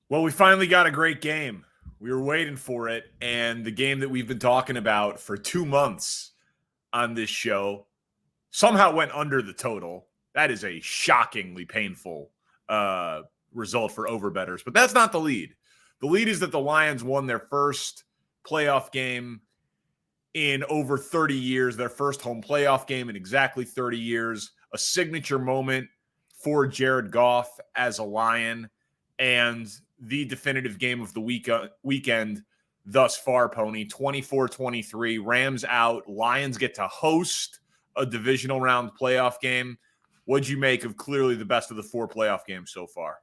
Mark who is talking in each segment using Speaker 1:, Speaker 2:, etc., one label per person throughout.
Speaker 1: Well, we finally got a great game. We were waiting for it, and the game that we've been talking about for 2 months on this show somehow went under the total. That is a shockingly painful result for overbettors, but that's not the lead. The lead is that the Lions won their first playoff game in over 30 years, their first home playoff game in exactly 30 years, a signature moment for Jared Goff as a Lion, and the definitive game of the weekend thus far, Pony. 24-23, Rams out. Lions get to host a divisional round playoff game. What'd you make of clearly the best of the 4 playoff games so far?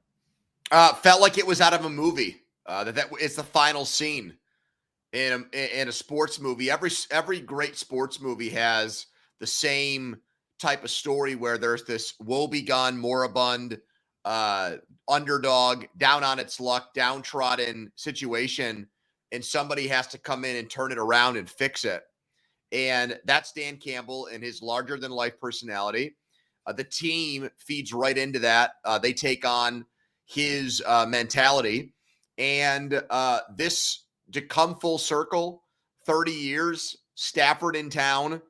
Speaker 2: Felt like it was out of a movie. That it's the final scene in a sports movie. Every great sports movie has the same type of story where there's this woebegone, moribund, underdog, down on its luck, downtrodden situation, and somebody has to come in and turn it around and fix it. And that's Dan Campbell and his larger-than-life personality. The team feeds right into that. They take on his mentality. And this to come full circle, 30 years, Stafford in town,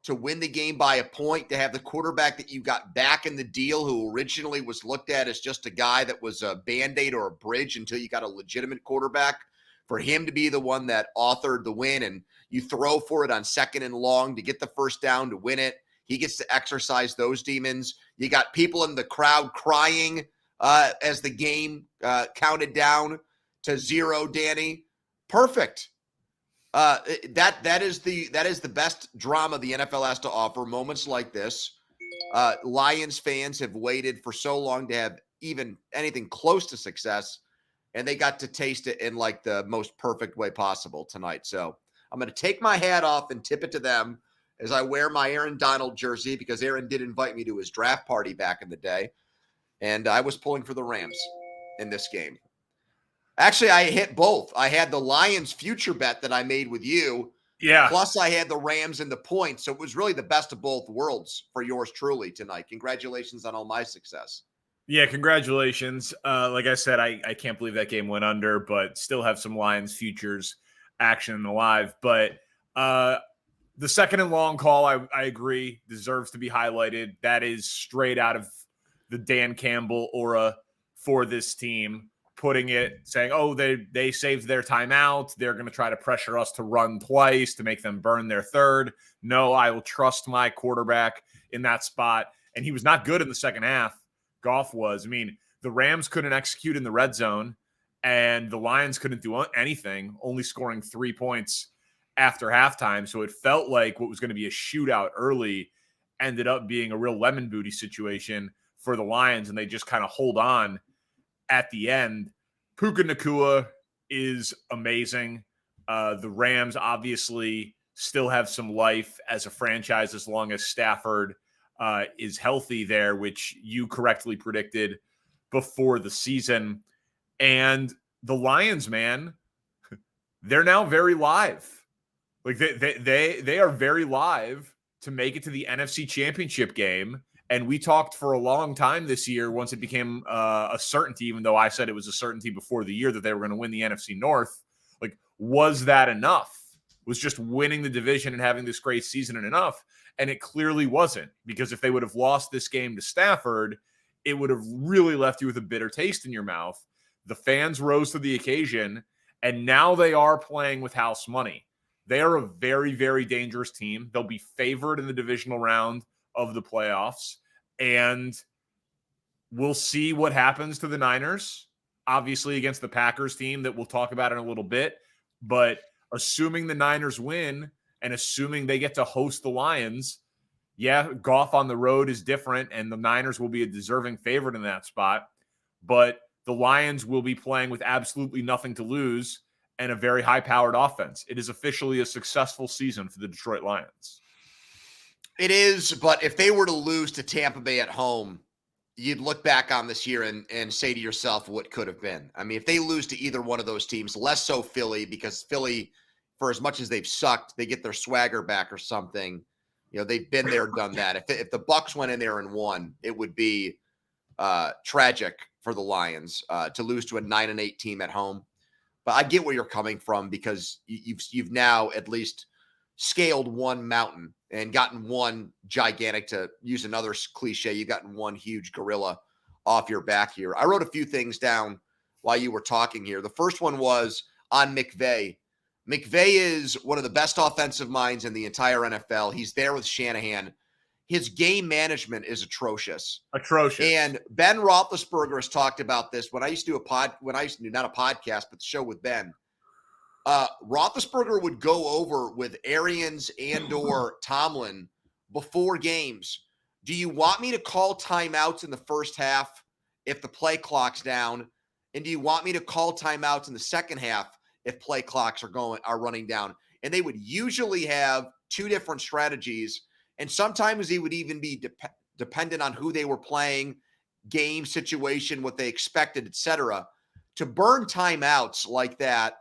Speaker 2: to win the game by a point, to have the quarterback that you got back in the deal who originally was looked at as just a guy that was a Band-Aid or a bridge until you got a legitimate quarterback, for him to be the one that authored the win, and you throw for it on 2nd and long to get the first down to win it. He gets to exercise those demons. You got people in the crowd crying as the game counted down to 0, Danny. Perfect. That is the best drama the NFL has to offer. Moments like this. Lions fans have waited for so long to have even anything close to success, and they got to taste it in like the most perfect way possible tonight. So I'm going to take my hat off and tip it to them as I wear my Aaron Donald jersey, because Aaron did invite me to his draft party back in the day, and I was pulling for the Rams in this game. Actually, I hit both. I had the Lions future bet that I made with you.
Speaker 1: Yeah.
Speaker 2: Plus, I had the Rams and the points. So it was really the best of both worlds for yours truly tonight. Congratulations on all my success.
Speaker 1: Yeah, congratulations. Like I said, I can't believe that game went under, but still have some Lions futures action alive. But the 2nd and long call, I agree, deserves to be highlighted. That is straight out of the Dan Campbell aura for this team. Putting it, saying, oh, they saved their timeout. They're going to try to pressure us to run twice to make them burn their third. No, I will trust my quarterback in that spot. And he was not good in the second half. Goff was. I mean, the Rams couldn't execute in the red zone, and the Lions couldn't do anything, only scoring 3 points after halftime. So it felt like what was going to be a shootout early ended up being a real lemon booty situation for the Lions, and they just kind of hold on at the end. Puka Nacua is amazing. The Rams obviously still have some life as a franchise as long as Stafford is healthy there, which you correctly predicted before the season. And the Lions, man, they're now very live. Like they are very live to make it to the NFC Championship game. And we talked for a long time this year, once it became a certainty, even though I said it was a certainty before the year that they were going to win the NFC North. Like, was that enough? Was just winning the division and having this great season enough? And it clearly wasn't, because if they would have lost this game to Stafford, it would have really left you with a bitter taste in your mouth. The fans rose to the occasion, and now they are playing with house money. They are a very, very dangerous team. They'll be favored in the divisional round of the playoffs, and we'll see what happens to the Niners, obviously against the Packers team that we'll talk about in a little bit. But assuming the Niners win and assuming they get to host the Lions, yeah, Goff on the road is different, and the Niners will be a deserving favorite in that spot. But the Lions will be playing with absolutely nothing to lose and a very high-powered offense. It is officially a successful season for the Detroit Lions.
Speaker 2: It is, but if they were to lose to Tampa Bay at home, you'd look back on this year and say to yourself what could have been. I mean, if they lose to either one of those teams, less so Philly, because Philly, for as much as they've sucked, they get their swagger back or something. They've been there, done that. If the Bucs went in there and won, it would be tragic for the Lions to lose to a 9-8 team at home. But I get where you're coming from, because you've now at least scaled one mountain and gotten one gigantic, to use another cliche, you've gotten one huge gorilla off your back here. I wrote a few things down while you were talking here. The first one was on McVay. McVay is one of the best offensive minds in the entire NFL. He's there with Shanahan. His game management is atrocious. And Ben Roethlisberger has talked about this when I used to do not a podcast, but the show with Ben. Roethlisberger would go over with Arians and or Tomlin before games. Do you want me to call timeouts in the first half if the play clock's down? And do you want me to call timeouts in the second half if play clocks are running down? And they would usually have two different strategies. And sometimes he would even be dependent on who they were playing, game situation, what they expected, etc. To burn timeouts like that,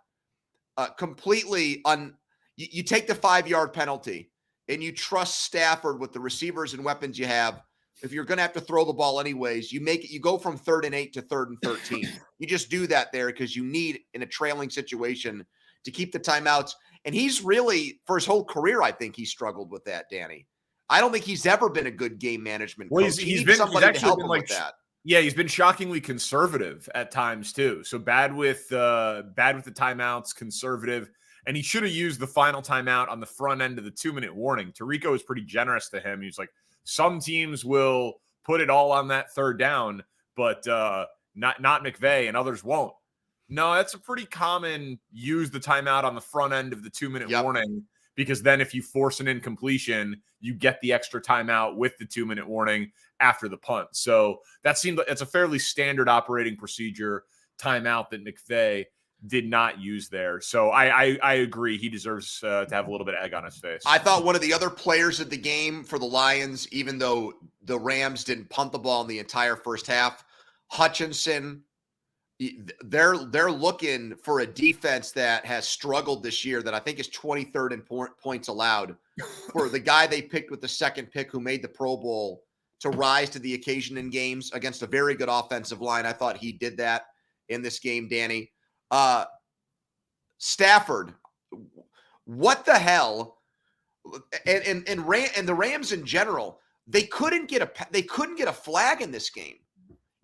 Speaker 2: completely you take the 5-yard penalty and you trust Stafford with the receivers and weapons you have. If you're going to have to throw the ball anyways, you go from 3rd and 8 to 3rd and 13. You just do that there because you need, in a trailing situation, to keep the timeouts. And he's really, for his whole career, I think he struggled with that, Danny. I don't think he's ever been a good game management coach. He's somebody to help him with that.
Speaker 1: Yeah, he's been shockingly conservative at times too. So bad with the timeouts, conservative, and he should have used the final timeout on the front end of the 2-minute warning. Tirico was pretty generous to him. He's like, some teams will put it all on that 3rd down, but not McVay, and others won't. No, that's a pretty common use the timeout on the front end of the 2-minute warning, because then if you force an incompletion, you get the extra timeout with the 2-minute warning after the punt. So that seemed like it's a fairly standard operating procedure timeout that McVay did not use there. So I agree. He deserves to have a little bit of egg on his face.
Speaker 2: I thought one of the other players of the game for the Lions, even though the Rams didn't punt the ball in the entire first half, Hutchinson, they're looking for a defense that has struggled this year, that I think is 23rd in points allowed, for the guy they picked with the 2nd pick who made the Pro Bowl to rise to the occasion in games against a very good offensive line. I thought he did that in this game, Danny. Stafford, what the hell? And the Rams in general, they couldn't get a flag in this game.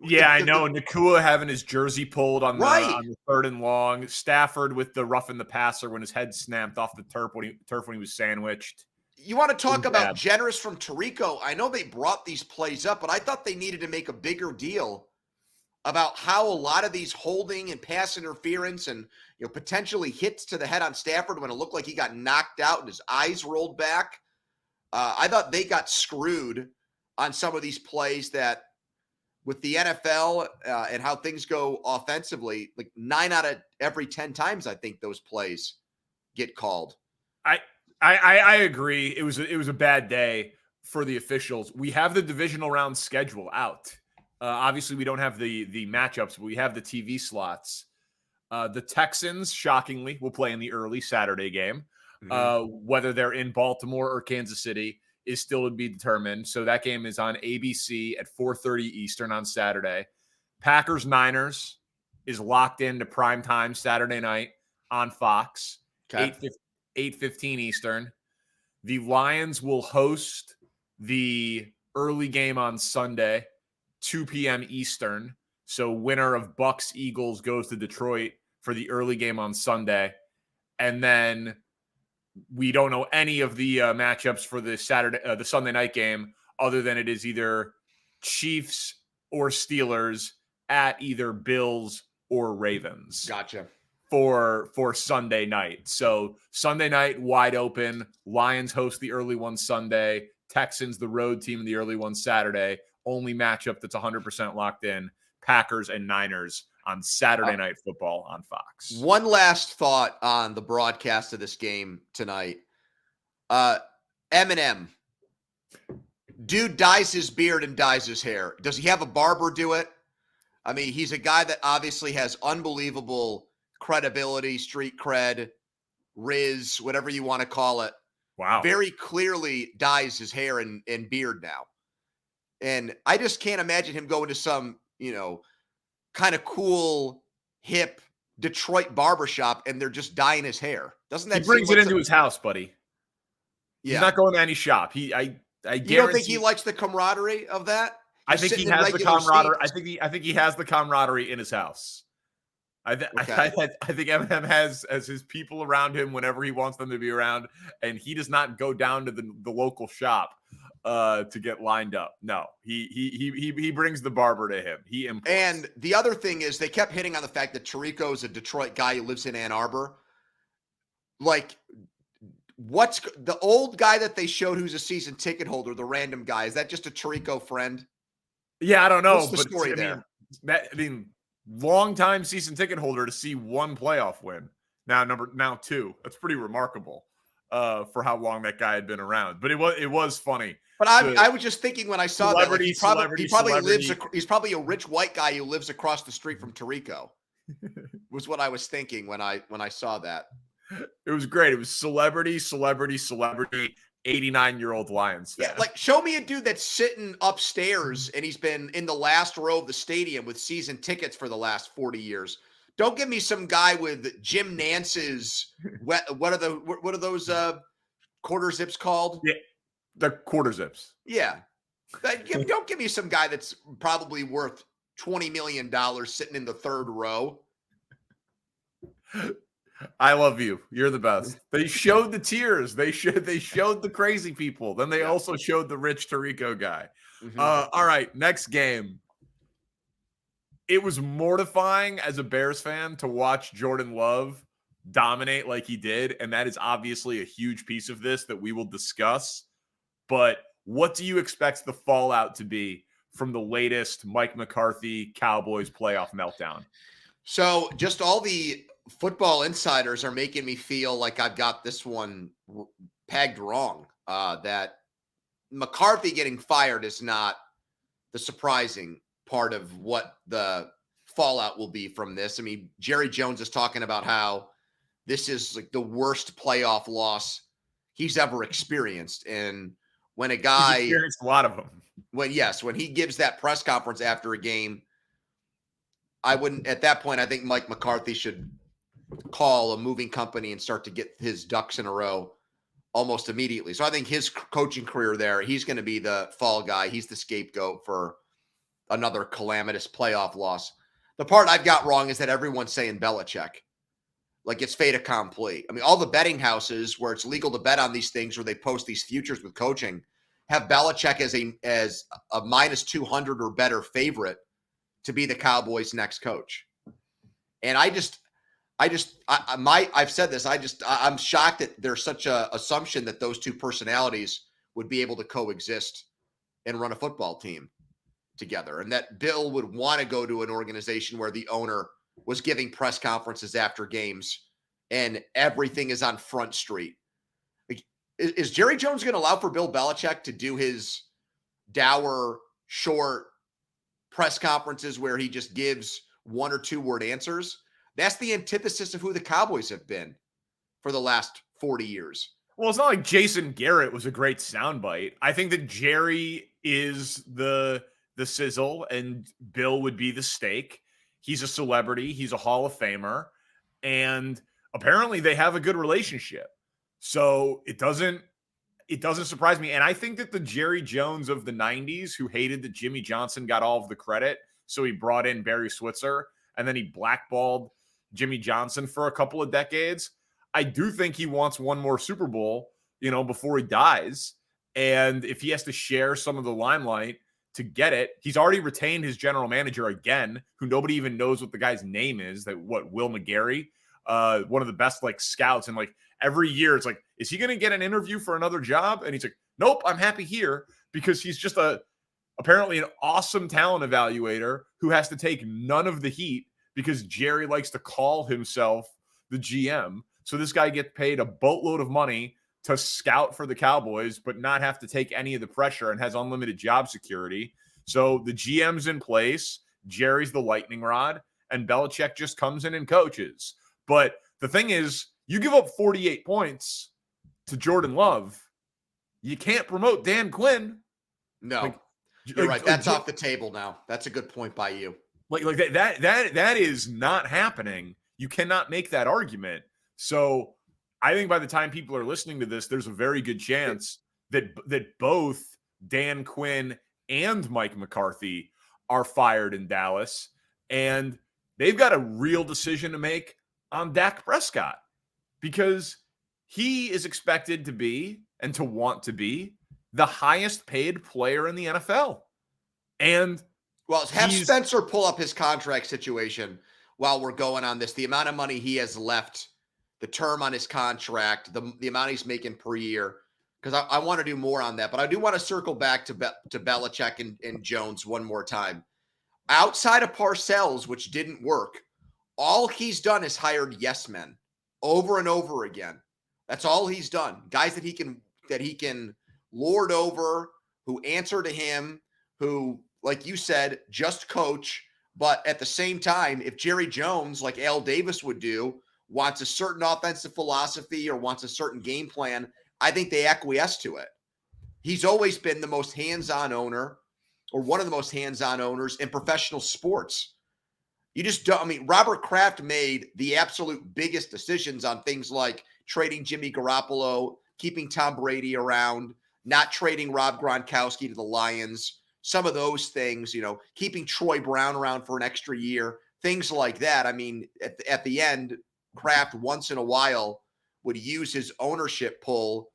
Speaker 1: Yeah, I know. Nakua having his jersey pulled on the 3rd and long. Stafford with the roughing the passer when his head snapped off the turf when he was sandwiched.
Speaker 2: You want to talk about generous from Tirico? I know they brought these plays up, but I thought they needed to make a bigger deal about how a lot of these holding and pass interference and potentially hits to the head on Stafford when it looked like he got knocked out and his eyes rolled back. I thought they got screwed on some of these plays that, with the NFL and how things go offensively, like 9 out of every 10 times, I think those plays get called.
Speaker 1: I agree. It was a bad day for the officials. We have the divisional round schedule out. Obviously, we don't have the matchups, but we have the TV slots. The Texans, shockingly, will play in the early Saturday game. Whether they're in Baltimore or Kansas City is still to be determined. So that game is on ABC at 4:30 Eastern on Saturday. Packers-Niners is locked into prime time Saturday night on Fox, 8:15 Eastern. The Lions will host the early game on Sunday, 2 p.m. Eastern. So winner of Bucs-Eagles goes to Detroit for the early game on Sunday. And then we don't know any of the matchups for the Sunday night game, other than it is either Chiefs or Steelers at either Bills or Ravens.
Speaker 2: Gotcha.
Speaker 1: For Sunday night. So Sunday night, wide open. Lions host the early one Sunday. Texans, the road team, in the early one Saturday. Only matchup that's 100% locked in, Packers and Niners on Saturday Night Football on Fox.
Speaker 2: One last thought on the broadcast of this game tonight. Eminem. Dude dyes his beard and dyes his hair. Does he have a barber do it? I mean, he's a guy that obviously has unbelievable credibility, street cred, Riz, whatever you want to call it.
Speaker 1: Wow.
Speaker 2: very clearly dyes his hair and beard now. And I just can't imagine him going to some, kind of cool, hip Detroit barbershop and they're just dyeing his hair. Doesn't
Speaker 1: He
Speaker 2: that seem
Speaker 1: brings it
Speaker 2: like
Speaker 1: into his house, buddy. He's
Speaker 2: yeah.
Speaker 1: not going to any shop. I
Speaker 2: You don't think he
Speaker 1: guarantee.
Speaker 2: likes the camaraderie of that?
Speaker 1: I
Speaker 2: He's
Speaker 1: think he
Speaker 2: sitting in
Speaker 1: has the
Speaker 2: regular
Speaker 1: camaraderie.
Speaker 2: seats.
Speaker 1: I think he has the camaraderie in his house.
Speaker 2: Okay.
Speaker 1: I think Eminem has as his people around him whenever he wants them to be around, and he does not go down to the local shop to get lined up. No, he brings the barber to him. He imports.
Speaker 2: And the other thing is they kept hitting on the fact that Tirico is a Detroit guy who lives in Ann Arbor. Like, what's the old guy that they showed who's a season ticket holder, the random guy? Is that just a Tirico friend?
Speaker 1: Yeah, I don't know.
Speaker 2: What's the story there?
Speaker 1: Long time season ticket holder to see one playoff win. Now two. That's pretty remarkable for how long that guy had been around. But it was funny.
Speaker 2: But I was just thinking when I saw that, like he probably lives. He's probably a rich white guy who lives across the street from Tirico. Was what I was thinking when I saw that.
Speaker 1: It was great. It was celebrity, 89-year-old Lions fan.
Speaker 2: Yeah, like show me a dude that's sitting upstairs and he's been in the last row of the stadium with season tickets for the last 40 years. Don't give me some guy with Jim Nance's what are those quarter zips called?
Speaker 1: Yeah, the quarter zips.
Speaker 2: Yeah. Don't give me some guy that's probably worth $20 million sitting in the third row.
Speaker 1: I love you. You're the best. They showed the tears. They showed the crazy people. Then they also showed the rich Tirico guy.
Speaker 2: Mm-hmm.
Speaker 1: All right, next game. It was mortifying as a Bears fan to watch Jordan Love dominate like he did, and that is obviously a huge piece of this that we will discuss. But what do you expect the fallout to be from the latest Mike McCarthy Cowboys playoff meltdown?
Speaker 2: So just all the football insiders are making me feel like I've got this one pegged wrong. That McCarthy getting fired is not the surprising part of what the fallout will be from this. I mean, Jerry Jones is talking about how this is like the worst playoff loss he's ever experienced. And when a guy
Speaker 1: he's experienced a lot of them,
Speaker 2: when he gives that press conference after a game, I wouldn't at that point. I think Mike McCarthy should call a moving company and start to get his ducks in a row almost immediately. So I think his coaching career there, he's going to be the fall guy. He's the scapegoat for another calamitous playoff loss. The part I've got wrong is that everyone's saying Belichick. Like it's fait accompli. I mean, all the betting houses where it's legal to bet on these things where they post these futures with coaching have Belichick as a minus 200 or better favorite to be the Cowboys' next coach. And I've said this. I'm shocked that there's such a assumption that those two personalities would be able to coexist and run a football team together. And that Bill would want to go to an organization where the owner was giving press conferences after games and everything is on Front Street. Like, is Jerry Jones going to allow for Bill Belichick to do his dour, short press conferences where he just gives 1 or 2 word answers? That's the antithesis of who the Cowboys have been for the last 40 years.
Speaker 1: Well, it's not like Jason Garrett was a great soundbite. I think that Jerry is the sizzle and Bill would be the steak. He's a celebrity. He's a Hall of Famer. And apparently they have a good relationship. So it doesn't surprise me. And I think that the Jerry Jones of the 90s who hated that Jimmy Johnson got all of the credit, so he brought in Barry Switzer and then he blackballed Jimmy Johnson for a couple of decades. I do think he wants one more Super Bowl, before he dies. And if he has to share some of the limelight to get it, he's already retained his general manager again, who nobody even knows what the guy's name is. Will McGarry, one of the best scouts. And every year it's is he going to get an interview for another job? And he's like, nope, I'm happy here, because he's just apparently an awesome talent evaluator who has to take none of the heat because Jerry likes to call himself the GM. So this guy gets paid a boatload of money to scout for the Cowboys, but not have to take any of the pressure and has unlimited job security. So the GM's in place, Jerry's the lightning rod, and Belichick just comes in and coaches. But the thing is, you give up 48 points, to Jordan Love, you can't promote Dan Quinn.
Speaker 2: No, you're right. That's off the table now. That's a good point by you.
Speaker 1: Like that is not happening. You cannot make that argument. So I think by the time people are listening to this, there's a very good chance that both Dan Quinn and Mike McCarthy are fired in Dallas, and they've got a real decision to make on Dak Prescott, because he is expected to be and to want to be the highest paid player in the NFL. And
Speaker 2: well, have Spencer pull up his contract situation while we're going on this. The amount of money he has left, the term on his contract, the amount he's making per year, because I want to do more on that. But I do want to circle back to Belichick and Jones one more time. Outside of Parcells, which didn't work, all he's done is hired yes men over and over again. That's all he's done. Guys that he can lord over, who answer to him, who, like you said, just coach. But at the same time, if Jerry Jones, like Al Davis would do, wants a certain offensive philosophy or wants a certain game plan, I think they acquiesce to it. He's always been the most hands-on owner, or one of the most hands-on owners in professional sports. You just don't, I mean, Robert Kraft made the absolute biggest decisions on things like trading Jimmy Garoppolo, keeping Tom Brady around, not trading Rob Gronkowski to the Lions, some of those things, keeping Troy Brown around for an extra year, things like that. I mean, at the end, Kraft once in a while would use his ownership pull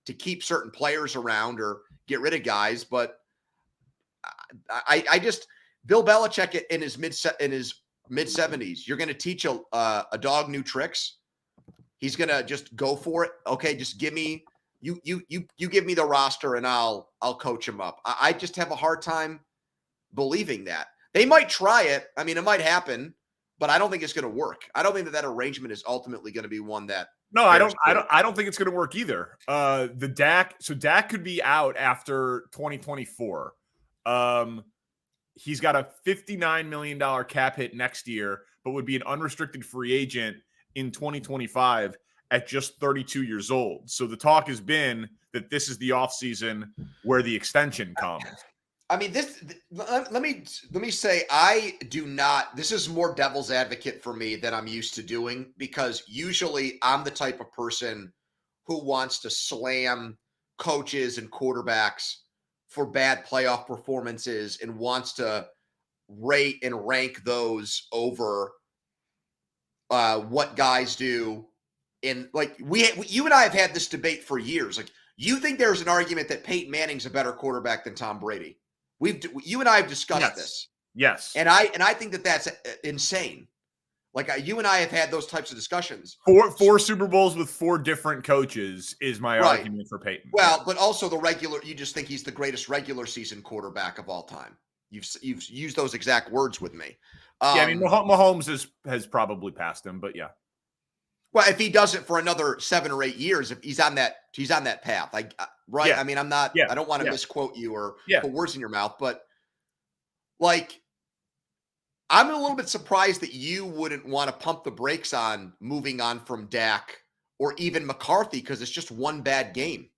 Speaker 2: to keep certain players around or get rid of guys. But I just, Bill Belichick in his mid-70s, you're going to teach a dog new tricks. He's going to just go for it. Okay, just give me you give me the roster and I'll coach him up. I just have a hard time believing that. They might try it. I mean, it might happen, but I don't think it's going to work. I don't think that arrangement is ultimately going to be one that.
Speaker 1: No, I don't think it's going to work either. Dak could be out after 2024. He's got a $59 million cap hit next year, but would be an unrestricted free agent in 2025 at just 32 years old. So the talk has been that this is the offseason where the extension comes.
Speaker 2: I mean, let me say, I do not, this is more devil's advocate for me than I'm used to doing, because usually I'm the type of person who wants to slam coaches and quarterbacks for bad playoff performances and wants to rate and rank those over what guys do. And like you and I have had this debate for years. Like, you think there's an argument that Peyton Manning's a better quarterback than Tom Brady? You and I have discussed this.
Speaker 1: Yes.
Speaker 2: And I think that that's insane. Like, you and I have had those types of discussions.
Speaker 1: Four Super Bowls with four different coaches is my argument for Peyton.
Speaker 2: Well, but also you just think he's the greatest regular season quarterback of all time. You've used those exact words with me.
Speaker 1: I mean, Mahomes has probably passed him, but yeah.
Speaker 2: Well, if he does it for another 7 or 8 years, if he's on that path, right? Yeah. I mean, I don't want to misquote you or put words in your mouth, but like, I'm a little bit surprised that you wouldn't want to pump the brakes on moving on from Dak or even McCarthy, because it's just one bad game.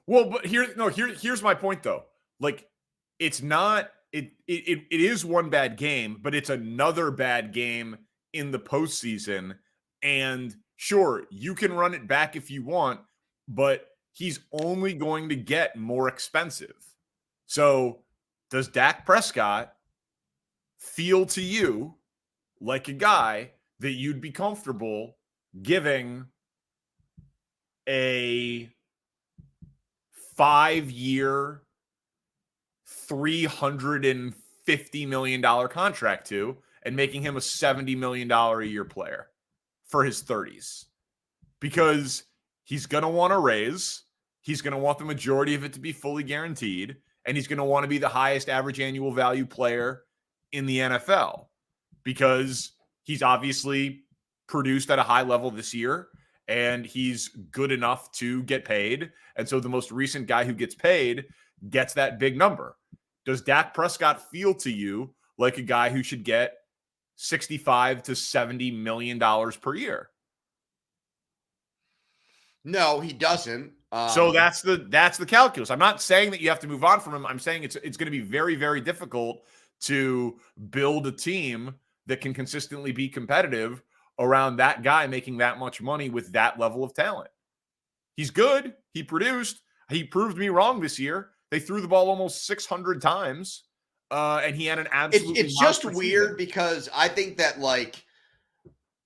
Speaker 1: Well, but here's my point though. Like, it's not, it is one bad game, but it's another bad game in the postseason. And sure, you can run it back if you want, but he's only going to get more expensive. So does Dak Prescott feel to you like a guy that you'd be comfortable giving a 5-year, $350 million contract to and making him a $70 million a year player for his 30s? Because he's going to want a raise. He's going to want the majority of it to be fully guaranteed. And he's going to want to be the highest average annual value player in the NFL, because he's obviously produced at a high level this year and he's good enough to get paid. And so the most recent guy who gets paid gets that big number. Does Dak Prescott feel to you like a guy who should get $65 to $70 million per year?
Speaker 2: No, he doesn't.
Speaker 1: So that's the calculus. I'm not saying that you have to move on from him. I'm saying it's going to be very, very difficult to build a team that can consistently be competitive around that guy making that much money with that level of talent. He's good. He produced. He proved me wrong this year. They threw the ball almost 600 times, and he had an absolutely
Speaker 2: It's just
Speaker 1: monster
Speaker 2: weird
Speaker 1: season.
Speaker 2: because I think that, like,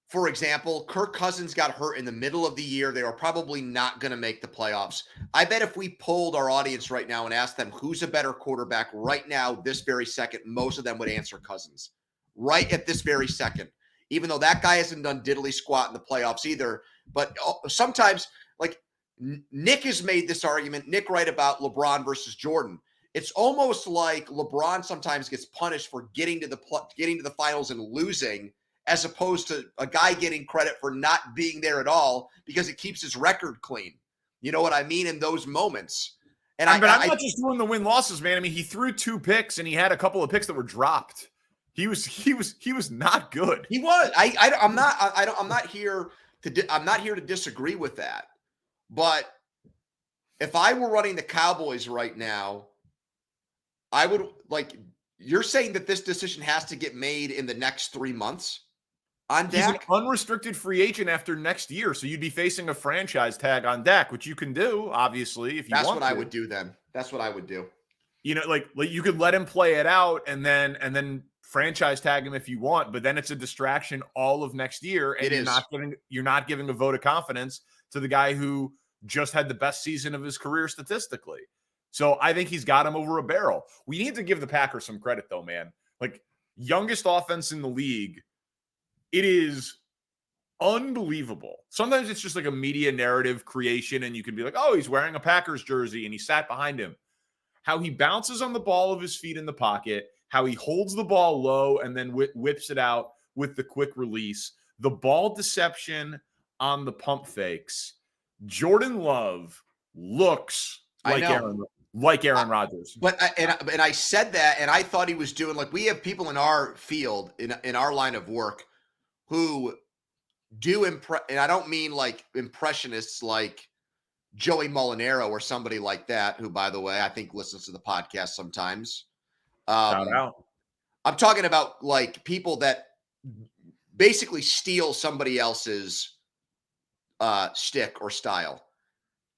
Speaker 2: for example, Kirk Cousins got hurt in the middle of the year. They were probably not going to make the playoffs. I bet if we polled our audience right now and asked them who's a better quarterback right now, this very second, most of them would answer Cousins right at this very second, even though that guy hasn't done diddly squat in the playoffs either. But sometimes, like, Nick has made this argument, Nick, right, about LeBron versus Jordan. It's almost like LeBron sometimes gets punished for getting to the finals and losing, as opposed to a guy getting credit for not being there at all because it keeps his record clean. You know what I mean? In those moments. And
Speaker 1: But I'm not just doing the win losses, man. I mean, he threw 2 picks and he had a couple of picks that were dropped. He was not good.
Speaker 2: He was. I'm not here to disagree with that. But if I were running the Cowboys right now, I would, like, you're saying that this decision has to get made in the next 3 months on
Speaker 1: He's an
Speaker 2: Dak?
Speaker 1: unrestricted free agent after next year, so you'd be facing a franchise tag on Dak, which you can do, obviously, if you
Speaker 2: That's
Speaker 1: want
Speaker 2: what
Speaker 1: to.
Speaker 2: I would do then. That's what I would do.
Speaker 1: You know, like you could let him play it out and then franchise tag him if you want, but then it's a distraction all of next year, and you're not giving a vote of confidence to the guy who just had the best season of his career statistically. So I think he's got him over a barrel. We need to give the Packers some credit, though, man. Like, youngest offense in the league. It is unbelievable. Sometimes it's just like a media narrative creation, and you can be like, oh, he's wearing a Packers jersey and he sat behind him. How he bounces on the ball of his feet in the pocket, how he holds the ball low and then whips it out with the quick release, the ball deception on the pump fakes. Jordan Love looks like Aaron Rodgers.
Speaker 2: But I said that, and I thought he was doing, like, we have people in our field, in our line of work, who do and I don't mean like impressionists like Joey Molinaro or somebody like that, who, by the way, I think listens to the podcast sometimes.
Speaker 1: Shout out.
Speaker 2: I'm talking about, like, people that basically steal somebody else's shtick or style,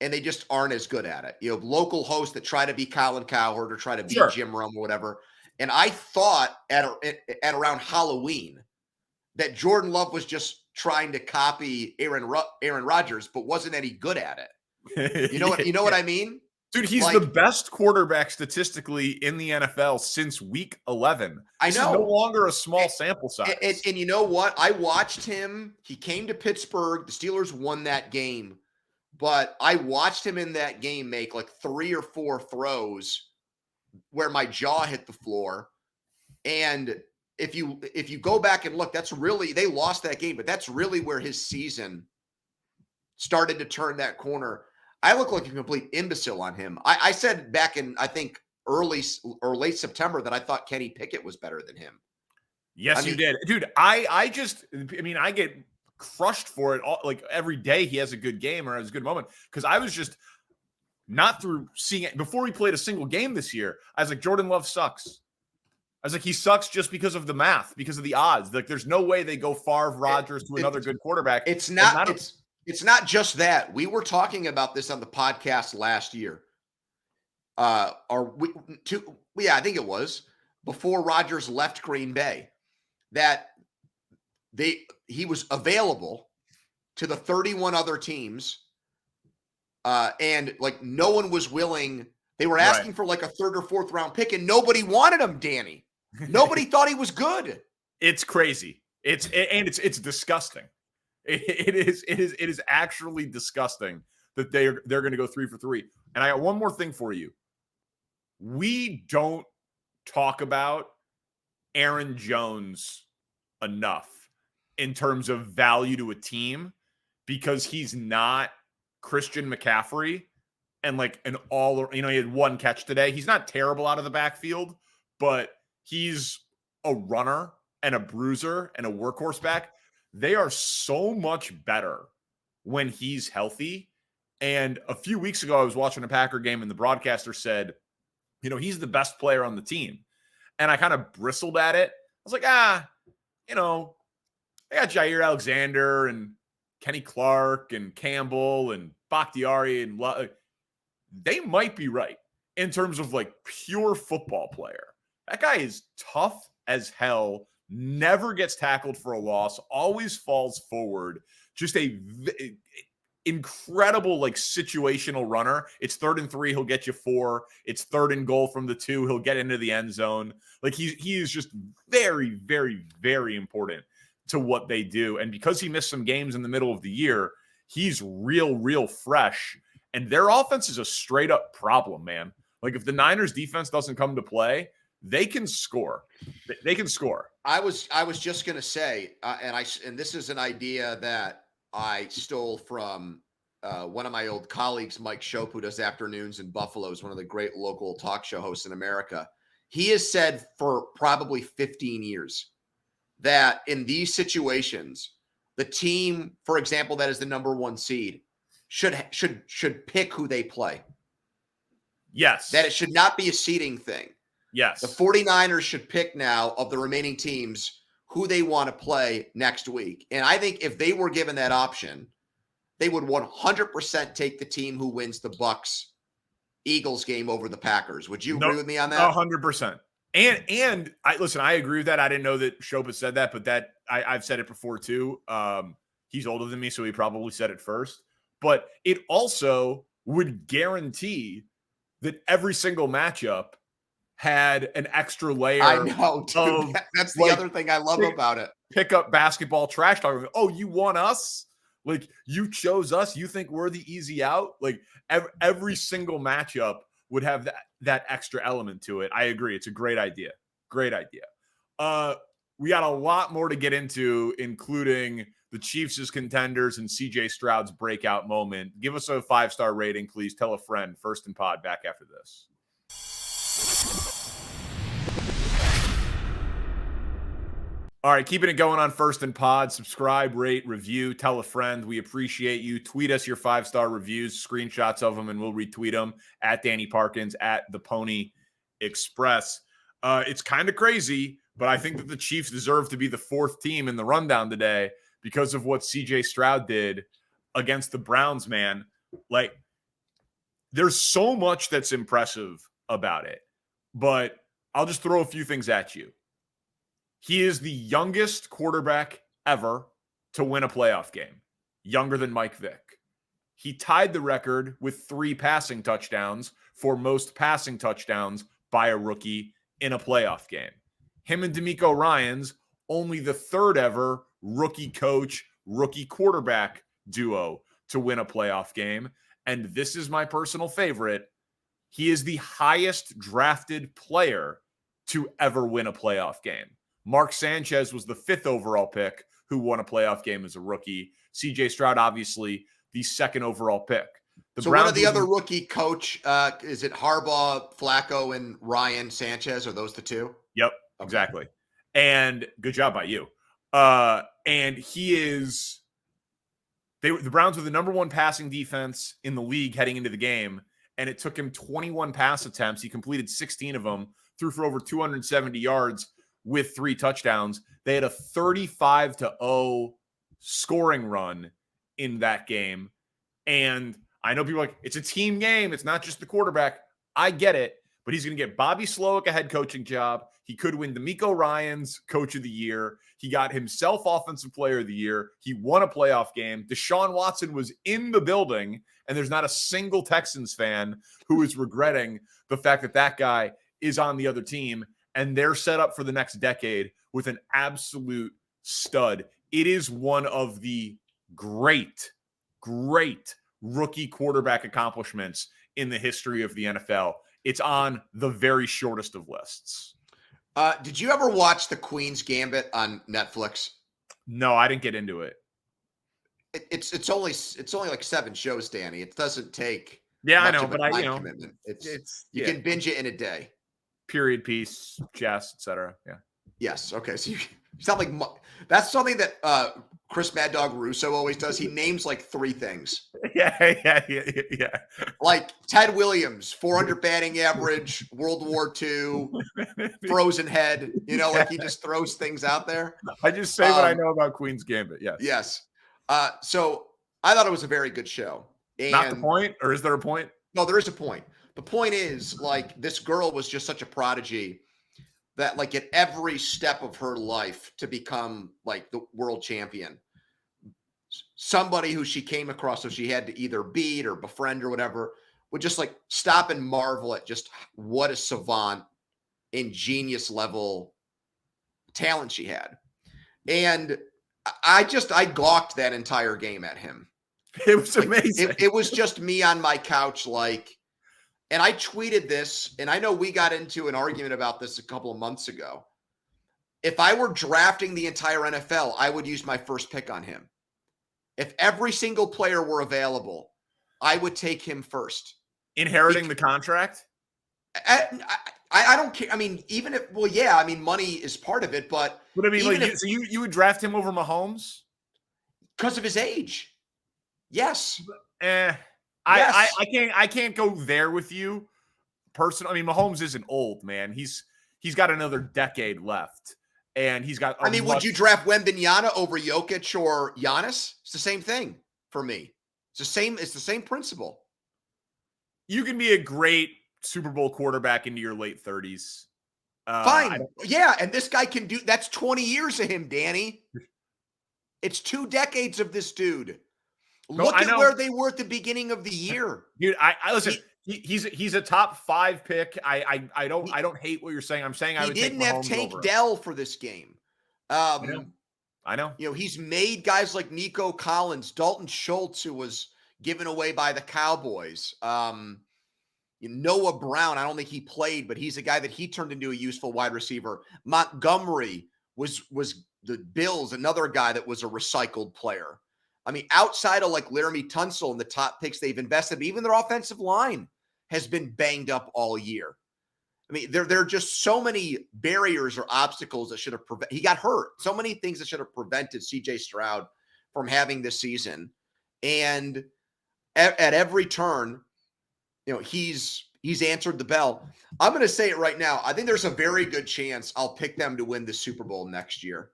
Speaker 2: and they just aren't as good at it. You know, local hosts that try to be Colin Cowherd or try to be Jim Rome or whatever. And I thought at around Halloween that Jordan Love was just trying to copy Aaron Rodgers, but wasn't any good at it. You know what I mean?
Speaker 1: Dude, he's like, the best quarterback statistically in the NFL since week 11.
Speaker 2: I know.
Speaker 1: This is no longer a small sample size.
Speaker 2: And you know what? I watched him. He came to Pittsburgh. The Steelers won that game. But I watched him in that game make like 3 or 4 throws where my jaw hit the floor. And if you go back and look, that's really, they lost that game, but that's really where his season started to turn that corner. I look like a complete imbecile on him. I said back in, I think, early or late September that I thought Kenny Pickett was better than him.
Speaker 1: Yes, you did. Dude, I get crushed for it all, like every day he has a good game or has a good moment, because I was just not through seeing it before he played a single game this year. I was like, Jordan Love sucks. I was like, he sucks just because of the math, because of the odds. Like, there's no way they go Favre, Rodgers to another good quarterback.
Speaker 2: It's not just that. We were talking about this on the podcast last year. I think it was before Rodgers left Green Bay, that he was available to the 31 other teams, and like no one was willing. They were asking for like a 3rd or 4th round pick, and nobody wanted him, Danny. Nobody thought he was good.
Speaker 1: It's crazy. It's disgusting. It is actually disgusting that they're going to go 3 for 3. And I got one more thing for you. We don't talk about Aaron Jones enough in terms of value to a team, because he's not Christian McCaffrey and like an all, he had 1 catch today. He's not terrible out of the backfield, but he's a runner and a bruiser and a workhorse back. They are so much better when he's healthy. And a few weeks ago, I was watching a Packer game and the broadcaster said, he's the best player on the team. And I kind of bristled at it. I was like, they got Jair Alexander and Kenny Clark and Campbell and Bakhtiari and they might be right in terms of like pure football player. That guy is tough as hell, never gets tackled for a loss, always falls forward. Just a incredible like situational runner. It's 3rd and 3, he'll get you 4. It's 3rd and goal from the 2, he'll get into the end zone. Like he is just very, very, very important to what they do. And because he missed some games in the middle of the year, he's real fresh. And their offense is a straight up problem, man. Like if the Niners defense doesn't come to play, they can score. They can score.
Speaker 2: I was just going to say, and this is an idea that I stole from one of my old colleagues, Mike Shope, who does afternoons in Buffalo, is one of the great local talk show hosts in America. He has said for probably 15 years that in these situations, the team, for example, that is the number 1 seed should pick who they play.
Speaker 1: Yes.
Speaker 2: That it should not be a seeding thing.
Speaker 1: Yes.
Speaker 2: The 49ers should pick now of the remaining teams who they want to play next week. And I think if they were given that option, they would 100% take the team who wins the Bucks-Eagles game over the Packers. Would you agree with me on that?
Speaker 1: 100%. And I agree with that. I didn't know that Shope said that, but that I've said it before too. He's older than me, so he probably said it first. But it also would guarantee that every single matchup had an extra layer.
Speaker 2: I know, dude. That's the other thing I love about it.
Speaker 1: Pick up basketball trash talk. Oh, you want us? Like, you chose us? You think we're the easy out? Like, every single matchup would have that extra element to it. I agree. It's a great idea. Great idea. We got a lot more to get into, including the Chiefs as contenders and CJ Stroud's breakout moment. Give us a 5-star rating, please. Tell a friend. First and Pod, back after this. All right, keeping it going on First and Pod. Subscribe, rate, review, tell a friend. We appreciate you. Tweet us your 5-star reviews, screenshots of them, and we'll retweet them at Danny Parkins, at the Pony Express. It's kind of crazy, but I think that the Chiefs deserve to be the 4th team in the rundown today because of what CJ Stroud did against the Browns, man. Like, there's so much that's impressive about it, but I'll just throw a few things at you. He is the youngest quarterback ever to win a playoff game, younger than Mike Vick. He tied the record with 3 passing touchdowns for most passing touchdowns by a rookie in a playoff game. Him and DeMeco Ryans, only the 3rd ever rookie coach, rookie quarterback duo to win a playoff game. And this is my personal favorite. He is the highest drafted player to ever win a playoff game. Mark Sanchez was the 5th overall pick who won a playoff game as a rookie. CJ Stroud, obviously, the 2nd overall pick.
Speaker 2: So one of the other rookie coach, is it Harbaugh, Flacco, and Ryan Sanchez? Are those the 2?
Speaker 1: Yep, exactly. And good job by you. And he is – the Browns were the number 1 passing defense in the league heading into the game, and it took him 21 pass attempts. He completed 16 of them, threw for over 270 yards with 3 touchdowns. They had a 35-0 scoring run in that game. And I know people are like, it's a team game. It's not just the quarterback. I get it. But he's going to get Bobby Slowick a head coaching job. He could win DeMeco Ryans Coach of the Year. He got himself Offensive Player of the Year. He won a playoff game. Deshaun Watson was in the building, and there's not a single Texans fan who is regretting the fact that that guy is on the other team, and they're set up for the next decade with an absolute stud. It is one of the great rookie quarterback accomplishments in the history of the NFL. It's on the very shortest of lists.
Speaker 2: Did you ever watch The Queen's Gambit on Netflix?
Speaker 1: No, I didn't get into it.
Speaker 2: It's only like 7 shows, Danny. It doesn't take
Speaker 1: I know,
Speaker 2: of a
Speaker 1: but
Speaker 2: time commitment. You can binge it in a day.
Speaker 1: Period piece, chess, etc. Yeah.
Speaker 2: Yes. Okay. So you sound like that's something that Chris Mad Dog Russo always does. He names like 3 things.
Speaker 1: Yeah.
Speaker 2: Like Ted Williams, 400 batting average, World War II, frozen head. You know, like he just throws things out there.
Speaker 1: I just say what I know about Queen's Gambit. Yes.
Speaker 2: Yes. So I thought it was a very good show. And
Speaker 1: not the point, or is there a point?
Speaker 2: No, there is a point. The point is, like, this girl was just such a prodigy that, like, at every step of her life to become, like, the world champion, somebody who she came across, so she had to either beat or befriend or whatever, would just, like, stop and marvel at just what a savant and genius level talent she had. And I gawked that entire game at him.
Speaker 1: It was amazing.
Speaker 2: It was just me on my couch, like, and I tweeted this, and I know we got into an argument about this a couple of months ago. If I were drafting the entire NFL, I would use my first pick on him. If every single player were available, I would take him first.
Speaker 1: Inheriting the contract?
Speaker 2: I don't care. I mean, even if, well, yeah, I mean, money is part of it, but
Speaker 1: I mean, like, so you would draft him over Mahomes? Because
Speaker 2: of his age. Yes.
Speaker 1: Yes. I can't go there with you. Personally, I mean, Mahomes isn't old, man. He's got another decade left, and he's got.
Speaker 2: Would you draft Wembanyama over Jokic or Giannis? It's the same thing for me. It's the same principle.
Speaker 1: You can be a great Super Bowl quarterback into your late 30s.
Speaker 2: Fine, yeah, and this guy can do. That's 20 years of him, Danny. It's 2 decades of this dude. Look at where they were at the beginning of the year,
Speaker 1: dude. I listen. He's a top 5 pick. I don't hate what you're saying. I'm saying I would
Speaker 2: didn't have Tank Dell for this game.
Speaker 1: I know.
Speaker 2: You know, he's made guys like Nico Collins, Dalton Schultz, who was given away by the Cowboys. Noah Brown. I don't think he played, but he's a guy that he turned into a useful wide receiver. Montgomery was the Bills, another guy that was a recycled player. I mean, outside of like Laramie Tunsil and the top picks they've invested, even their offensive line has been banged up all year. I mean, there are just so many barriers or obstacles that should have prevented. He got hurt. So many things that should have prevented CJ Stroud from having this season. And at every turn, you know, he's answered the bell. I'm going to say it right now. I think there's a very good chance I'll pick them to win the Super Bowl next year,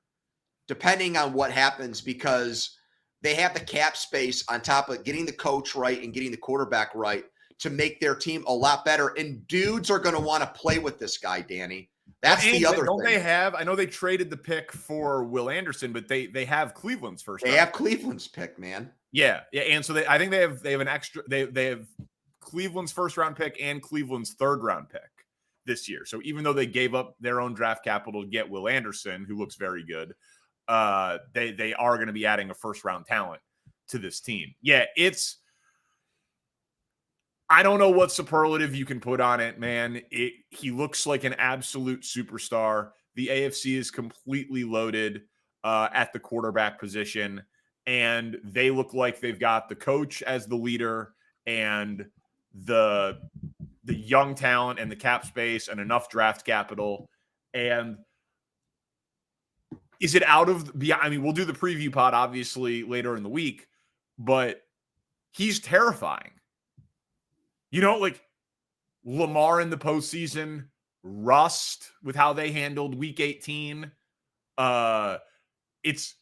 Speaker 2: depending on what happens, because they have the cap space on top of getting the coach right and getting the quarterback right to make their team a lot better. And dudes are going to want to play with this guy, Danny. That's the other thing.
Speaker 1: They have? I know they traded the pick for Will Anderson, but they have Cleveland's first.
Speaker 2: They have Cleveland's pick, man.
Speaker 1: Yeah, and so I think they have an extra. They have Cleveland's first round pick and Cleveland's third round pick this year. So even though they gave up their own draft capital to get Will Anderson, who looks very good, they are going to be adding a first round talent to this team. Yeah, I don't know what superlative you can put on it, man. He looks like an absolute superstar. The AFC is completely loaded at the quarterback position, and they look like they've got the coach as the leader and the young talent and the cap space and enough draft capital. And is it out of the, I mean, we'll do the preview pod obviously later in the week, but he's terrifying. You know, like Lamar in the postseason, rust with how they handled week 18. It's,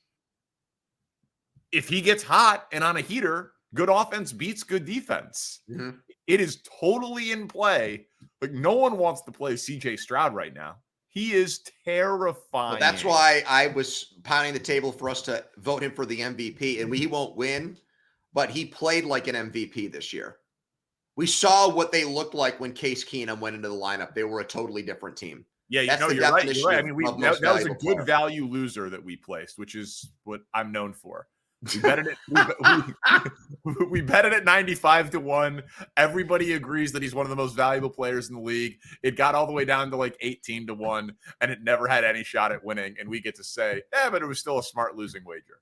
Speaker 1: if he gets hot and on a heater, good offense beats good defense.
Speaker 2: Mm-hmm.
Speaker 1: It is totally in play. Like, no one wants to play CJ Stroud right now. He is terrifying.
Speaker 2: Well, that's why I was pounding the table for us to vote him for the MVP. And he won't win, but he played like an MVP this year. We saw what they looked like when Case Keenum went into the lineup. They were a totally different team.
Speaker 1: Yeah,
Speaker 2: that's
Speaker 1: you're right. I mean, that was a good value loser that we placed, which is what I'm known for. We betted it. We betted it 95-1. Everybody agrees that he's one of the most valuable players in the league. It got all the way down to like 18-1, and it never had any shot at winning. And we get to say, but it was still a smart losing wager.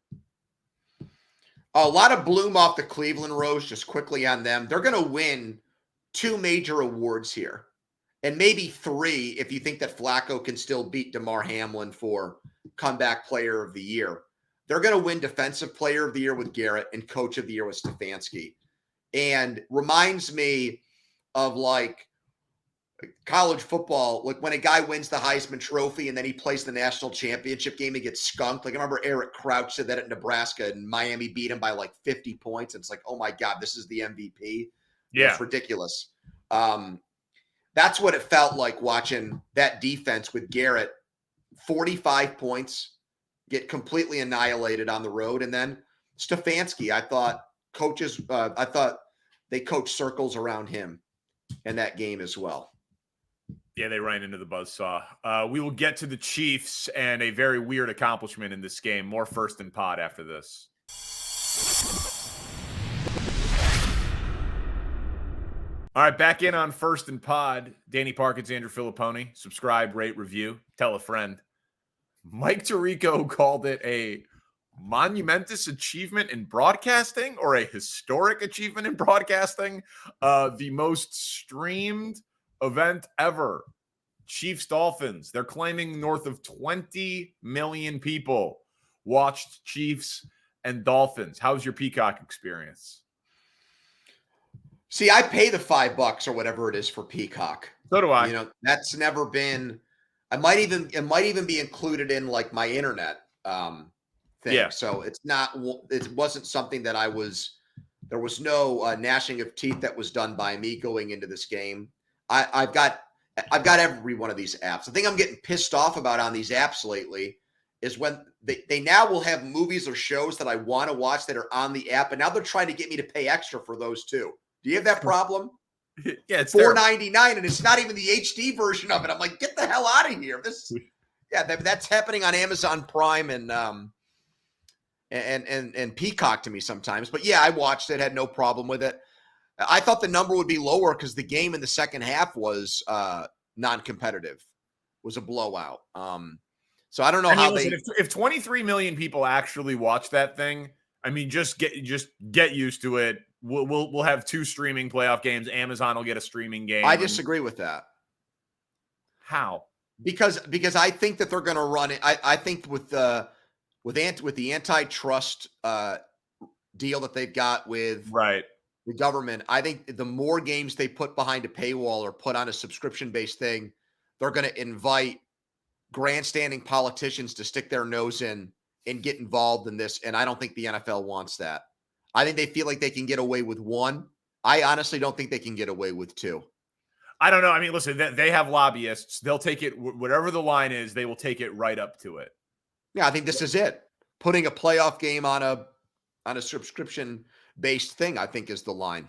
Speaker 2: A lot of bloom off the Cleveland Rose, just quickly on them. They're going to win 2 major awards here, and maybe 3 if you think that Flacco can still beat DeMar Hamlin for comeback player of the year. they're going to win Defensive Player of the Year with Garrett and Coach of the Year with Stefanski. And reminds me of like college football, like when a guy wins the Heisman Trophy and then he plays the national championship game and gets skunked. Like I remember Eric Crouch said that at Nebraska and Miami beat him by like 50 points. It's like, oh my God, this is the MVP.
Speaker 1: Yeah.
Speaker 2: It's ridiculous. That's what it felt like watching that defense with Garrett. 45 points, get completely annihilated on the road. And then Stefanski, I thought they coached circles around him in that game as well.
Speaker 1: Yeah, they ran into the buzzsaw. We will get to the Chiefs and a very weird accomplishment in this game. More First and Pod after this. All right, back in on First and Pod. Danny Parkins, Andrew Fillipponi. Subscribe, rate, review, tell a friend. Mike Tirico called it a monumentous achievement in broadcasting or a historic achievement in broadcasting. The most streamed event ever. Chiefs Dolphins. They're claiming north of 20 million people watched Chiefs and Dolphins. How's your Peacock experience?
Speaker 2: See, I pay the $5 or whatever it is for Peacock.
Speaker 1: So do I.
Speaker 2: You know, that's never been. It might even be included in like my internet thing.
Speaker 1: Yeah.
Speaker 2: So it wasn't something that there was no gnashing of teeth that was done by me going into this game. I've got every one of these apps. The thing I'm getting pissed off about on these apps lately is when they now will have movies or shows that I want to watch that are on the app, and now they're trying to get me to pay extra for those too. Do you have that problem?
Speaker 1: Yeah, it's
Speaker 2: $4.99, and it's not even the HD version of it. I'm like, get the hell out of here! That's happening on Amazon Prime and Peacock to me sometimes. But yeah, I watched it, had no problem with it. I thought the number would be lower because the game in the second half was non-competitive, was a blowout. So I don't know
Speaker 1: if 23 million people actually watch that thing, I mean, just get used to it. We'll have 2 streaming playoff games. Amazon will get a streaming game.
Speaker 2: I disagree with that.
Speaker 1: How?
Speaker 2: Because I think that they're going to run it. I think with the antitrust deal that they've got with the government, I think the more games they put behind a paywall or put on a subscription-based thing, they're going to invite grandstanding politicians to stick their nose in and get involved in this. And I don't think the NFL wants that. I think they feel like they can get away with 1. I honestly don't think they can get away with 2.
Speaker 1: I don't know. I mean, listen, they have lobbyists. They'll take it, whatever the line is, they will take it right up to it.
Speaker 2: Yeah, I think this is it. Putting a playoff game on a subscription-based thing, I think, is the line.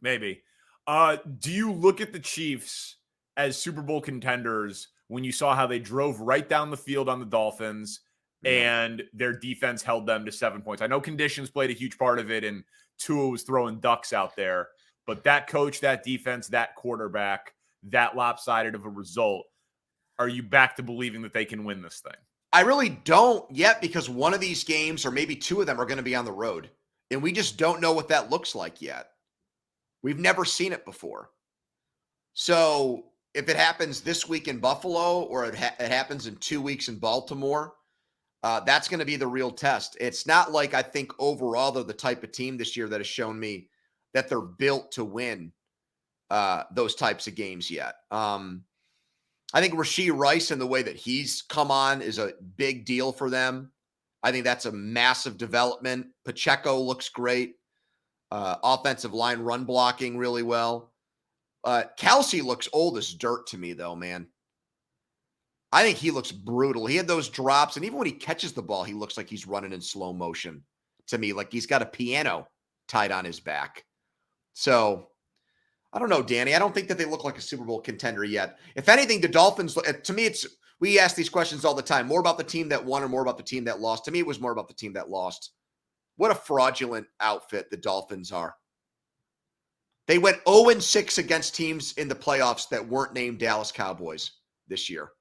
Speaker 1: Maybe. Do you look at the Chiefs as Super Bowl contenders when you saw how they drove right down the field on the Dolphins and their defense held them to 7 points? I know conditions played a huge part of it, and Tua was throwing ducks out there. But that coach, that defense, that quarterback, that lopsided of a result, are you back to believing that they can win this thing?
Speaker 2: I really don't yet, because one of these games, or maybe 2 of them, are going to be on the road. And we just don't know what that looks like yet. We've never seen it before. So if it happens this week in Buffalo, or it happens in 2 weeks in Baltimore, that's going to be the real test. It's not like I think overall they're the type of team this year that has shown me that they're built to win those types of games yet. I think Rashee Rice and the way that he's come on is a big deal for them. I think that's a massive development. Pacheco looks great. Offensive line run blocking really well. Kelsey looks old as dirt to me, though, man. I think he looks brutal. He had those drops, and even when he catches the ball, he looks like he's running in slow motion to me, like he's got a piano tied on his back. So I don't know, Danny. I don't think that they look like a Super Bowl contender yet. If anything, the Dolphins, to me, we ask these questions all the time. More about the team that won or more about the team that lost? To me, it was more about the team that lost. What a fraudulent outfit the Dolphins are. They went 0-6 against teams in the playoffs that weren't named Dallas Cowboys this year.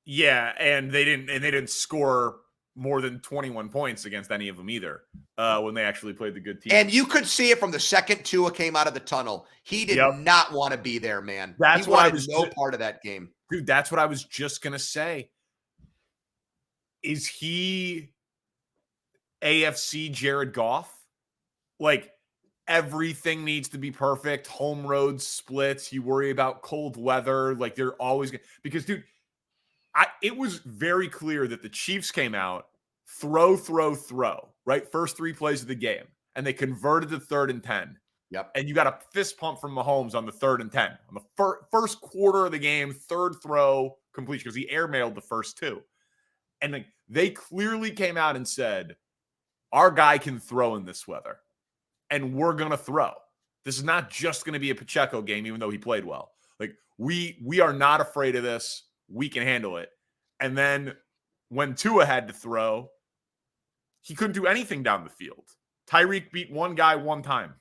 Speaker 1: Yeah, and they didn't score more than 21 points against any of them either when they actually played the good team.
Speaker 2: And you could see it from the second Tua came out of the tunnel. He did not want to be there, man.
Speaker 1: That's
Speaker 2: he
Speaker 1: what
Speaker 2: wanted no part of that game.
Speaker 1: Dude, that's what I was just going to say. Is he AFC Jared Goff. Like, everything needs to be perfect. Home road splits. You worry about cold weather. Like, they're always going to, because, dude, it was very clear that the Chiefs came out, throw, right? First 3 plays of the game. And they converted to 3rd and 10.
Speaker 2: Yep.
Speaker 1: And you got a fist pump from Mahomes on the 3rd and 10. On the first quarter of the game, 3rd throw completion, because he airmailed the first 2. And like, they clearly came out and said, our guy can throw in this weather. And we're going to throw. This is not just going to be a Pacheco game, even though he played well. Like, we are not afraid of this. We can handle it. And then when Tua had to throw, he couldn't do anything down the field. Tyreek beat one guy one time,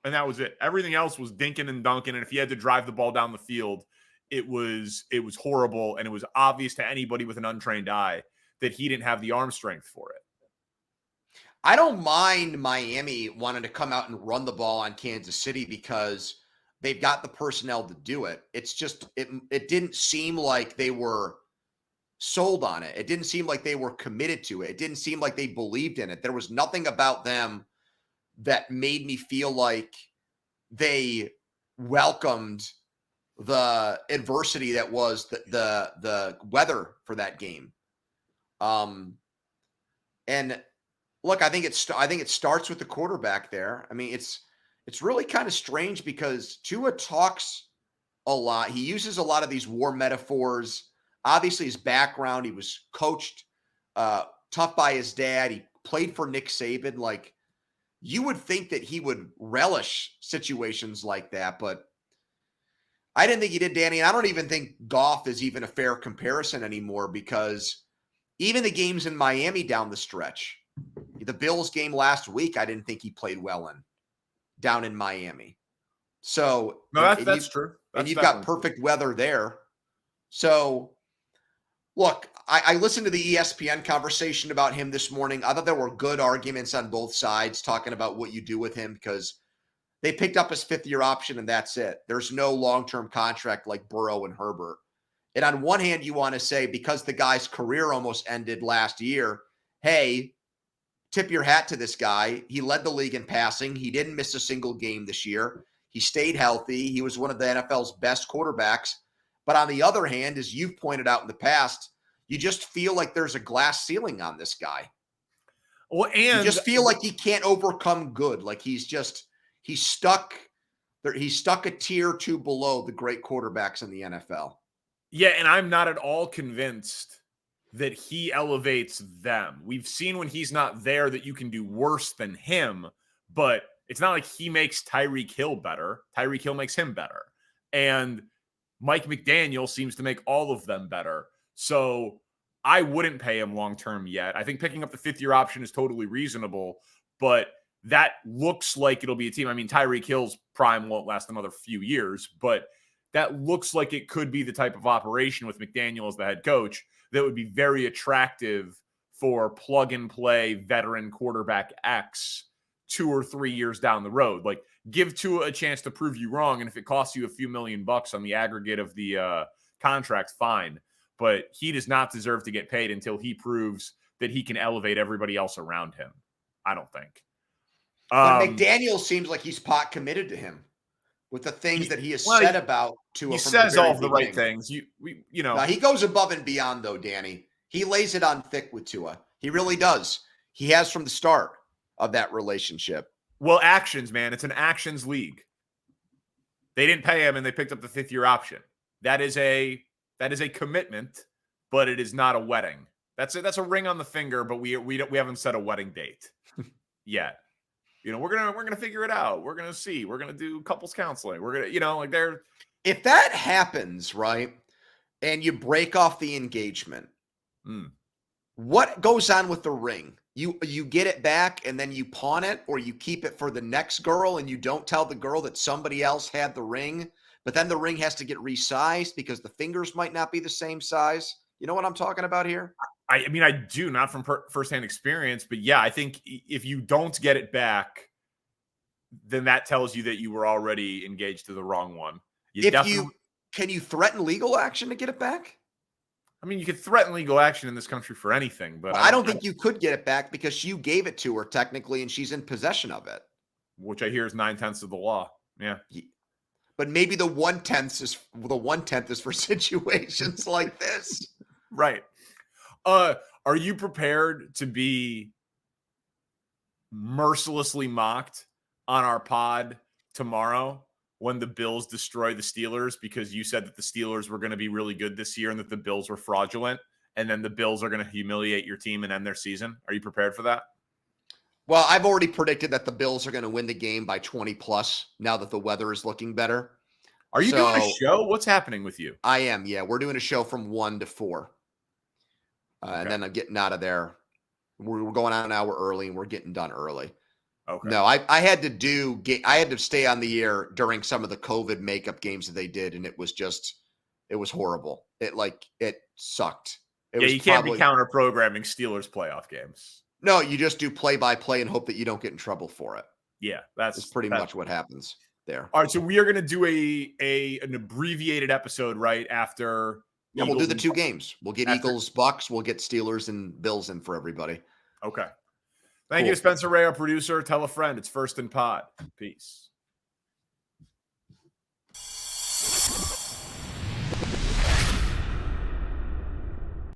Speaker 1: and that was it. Everything else was dinking and dunking, and if he had to drive the ball down the field, it was horrible, and it was obvious to anybody with an untrained eye that he didn't have the arm strength for it.
Speaker 2: I don't mind Miami wanting to come out and run the ball on Kansas City because they've got the personnel to do it. It's just it didn't seem like they were sold on it. It didn't seem like they were committed to it. It didn't seem like they believed in it. There was nothing about them that made me feel like they welcomed the adversity that was the weather for that game. And look, I think it starts with the quarterback there. I mean, it's really kind of strange because Tua talks a lot. He uses a lot of these war metaphors. Obviously, his background, he was coached tough by his dad. He played for Nick Saban. Like, you would think that he would relish situations like that, but I didn't think he did, Danny. And I don't even think Goff is even a fair comparison anymore because even the games in Miami down the stretch, the Bills game last week, I didn't think he played well down in Miami. So
Speaker 1: no, that's true.
Speaker 2: And you've got perfect weather there. So look, I listened to the ESPN conversation about him this morning. I thought there were good arguments on both sides talking about what you do with him because they picked up his 5th-year option and that's it. There's no long-term contract like Burrow and Herbert. And on one hand, you want to say because the guy's career almost ended last year, hey, tip your hat to this guy. He led the league in passing. He didn't miss a single game this year. He stayed healthy. He was one of the NFL's best quarterbacks. But on the other hand, as you've pointed out in the past, you just feel like there's a glass ceiling on this guy.
Speaker 1: Well, and
Speaker 2: you just feel like he can't overcome good. Like he's stuck there. He's stuck a tier 2 below the great quarterbacks in the NFL.
Speaker 1: Yeah, and I'm not at all convinced that he elevates them. We've seen when he's not there that you can do worse than him, but it's not like he makes Tyreek Hill better. Tyreek Hill makes him better. And Mike McDaniel seems to make all of them better. So I wouldn't pay him long-term yet. I think picking up the 5th-year option is totally reasonable, but that looks like it'll be a team. I mean, Tyreek Hill's prime won't last another few years, but that looks like it could be the type of operation with McDaniel as the head coach that would be very attractive for plug-and-play veteran quarterback X 2 or 3 years down the road. Like, give Tua a chance to prove you wrong, and if it costs you a few $1,000,000 on the aggregate of the contract, fine. But he does not deserve to get paid until he proves that he can elevate everybody else around him. I don't think.
Speaker 2: But McDaniel seems like he's pot committed to him with the things that he has said about Tua.
Speaker 1: He says all of the right things. You know.
Speaker 2: Now, he goes above and beyond, though, Danny. He lays it on thick with Tua. He really does. He has from the start of that relationship.
Speaker 1: Well, actions, man. It's an actions league. They didn't pay him, and they picked up the 5th-year option. That is a commitment, but it is not a wedding. That's a ring on the finger, but we haven't set a wedding date yet. You know, we're gonna figure it out. We're gonna see. We're gonna do couples counseling. We're gonna,
Speaker 2: if that happens, right, and you break off the engagement, what goes on with the ring? You get it back and then you pawn it, or you keep it for the next girl and you don't tell the girl that somebody else had the ring, but then the ring has to get resized because the fingers might not be the same size. You know what I'm talking about here?
Speaker 1: I mean, I do, not from firsthand experience, but yeah, I think if you don't get it back, then that tells you that you were already engaged to the wrong one.
Speaker 2: Can you threaten legal action to get it back?
Speaker 1: I mean, you could threaten legal action in this country for anything, but
Speaker 2: I don't think you could get it back because you gave it to her technically, and she's in possession of it.
Speaker 1: which I hear is 9/10 of the law. Yeah.
Speaker 2: But maybe the 1/10 is for situations like this.
Speaker 1: Right. Are you prepared to be mercilessly mocked on our pod tomorrow when the Bills destroy the Steelers because you said that the Steelers were going to be really good this year and that the Bills were fraudulent, and then the Bills are going to humiliate your team and end their season? Are you prepared for that?
Speaker 2: Well, I've already predicted that the Bills are going to win the game by 20 plus now that the weather is looking better.
Speaker 1: Are you doing a show? What's happening with you?
Speaker 2: I am, yeah. We're doing a show from 1 to 4. Okay. And then I'm getting out of there. We're going out an hour early, and we're getting done early.
Speaker 1: Okay.
Speaker 2: No, I had to stay on the air during some of the COVID makeup games that they did, and it was horrible. It sucked.
Speaker 1: You can't be counter-programming Steelers playoff games.
Speaker 2: No, you just do play-by-play and hope that you don't get in trouble for it.
Speaker 1: Yeah, that's
Speaker 2: pretty much what happens there.
Speaker 1: All right, so we are going to do an abbreviated episode right after.
Speaker 2: Yeah, we'll do the 2 games. We'll get Eagles, Bucks. We'll get Steelers and Bills in for everybody.
Speaker 1: Okay. Thank you to Spencer Ray, our producer. Tell a friend. It's First and Pod. Peace.